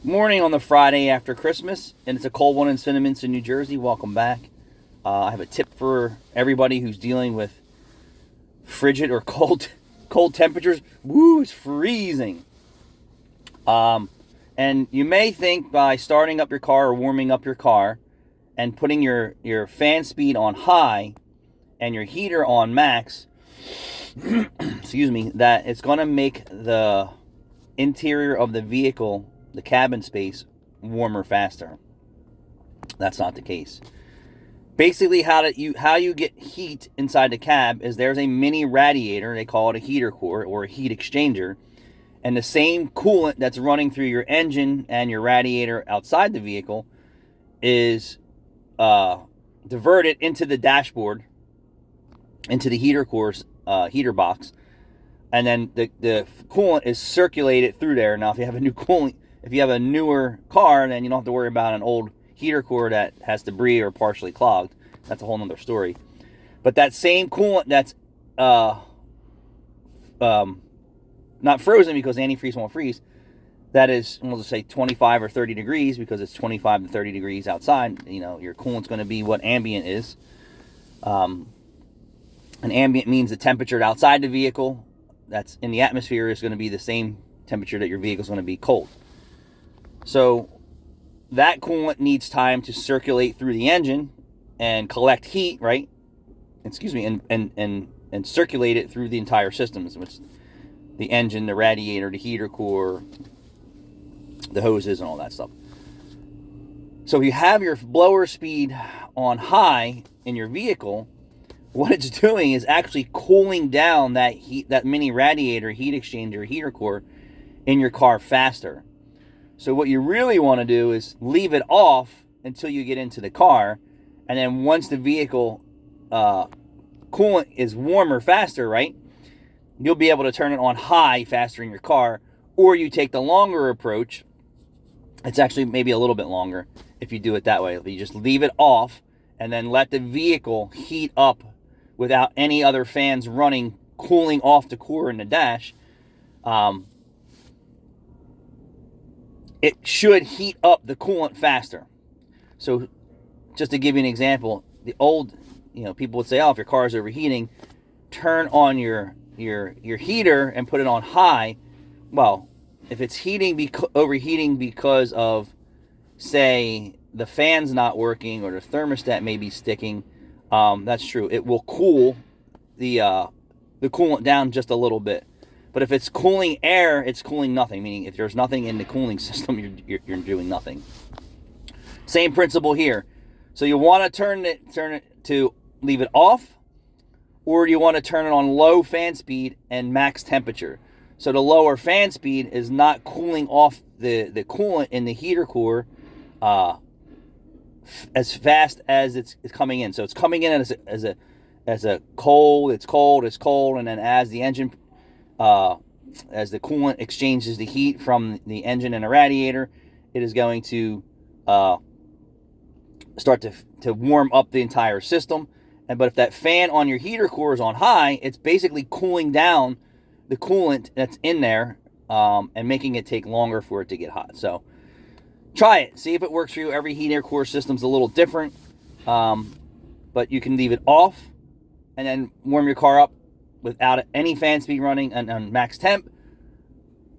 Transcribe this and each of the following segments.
Morning on the Friday after Christmas, and it's a cold one in Cinnaminster, New Jersey. Welcome back. I have a tip for everybody who's dealing with frigid or cold temperatures. Woo, it's freezing. And you may think by starting up your car or warming up your car and putting your fan speed on high and your heater on max, excuse me, that it's going to make the interior of the vehicle, the cabin space, warmer faster. That's not the case. Basically, how you get heat inside the cab is there's a mini radiator. They call it a heater core or a heat exchanger, and the same coolant that's running through your engine and your radiator outside the vehicle is diverted into the dashboard, into the heater core's heater box, and then the coolant is circulated through there. Now, if you have a newer car, then you don't have to worry about an old heater core that has debris or partially clogged. That's a whole nother story. But that same coolant that's not frozen because antifreeze won't freeze, that is, we'll just say 25 or 30 degrees, because it's 25 to 30 degrees outside. Your coolant's going to be what ambient is. And ambient means the temperature outside the vehicle that's in the atmosphere is going to be the same temperature that your vehicle's going to be cold. So that coolant needs time to circulate through the engine and collect heat, right? Excuse me, and circulate it through the entire systems, which the engine, the radiator, the heater core, the hoses, and all that stuff. So if you have your blower speed on high in your vehicle, what it's doing is actually cooling down that mini radiator, heat exchanger, heater core in your car faster. So what you really want to do is leave it off until you get into the car, and then once the vehicle coolant is warmer faster, right, you'll be able to turn it on high faster in your car. Or you take the longer approach. It's actually maybe a little bit longer if you do it that way. You just leave it off and then let the vehicle heat up without any other fans running, cooling off the core in the dash. It should heat up the coolant faster. So just to give you an example, the old, people would say, oh, if your car is overheating, turn on your heater and put it on high. Well, if it's overheating because of, say, the fan's not working or the thermostat may be sticking, that's true. It will cool the coolant down just a little bit. But if it's cooling air, it's cooling nothing. Meaning, if there's nothing in the cooling system, you're doing nothing. Same principle here. So you want to turn it to leave it off, or you want to turn it on low fan speed and max temperature. So the lower fan speed is not cooling off the coolant in the heater core as fast as it's coming in. So it's coming in as a cold, it's cold, and then as the engine, as the coolant exchanges the heat from the engine and the radiator, it is going to start to warm up the entire system. But if that fan on your heater core is on high, it's basically cooling down the coolant that's in there and making it take longer for it to get hot. So try it. See if it works for you. Every heater core system's a little different. But you can leave it off and then warm your car up without any fan speed running and max temp.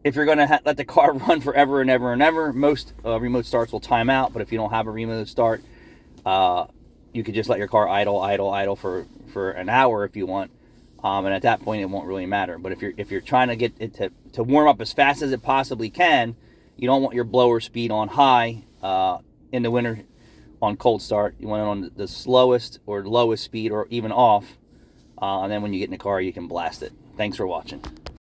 If you're going to let the car run forever and ever and ever, most remote starts will time out. But if you don't have a remote start, you could just let your car idle for an hour if you want. And at that point, it won't really matter. But if you're trying to get it to warm up as fast as it possibly can, you don't want your blower speed on high in the winter on cold start. You want it on the slowest or lowest speed or even off. And then when you get in the car, you can blast it. Thanks for watching.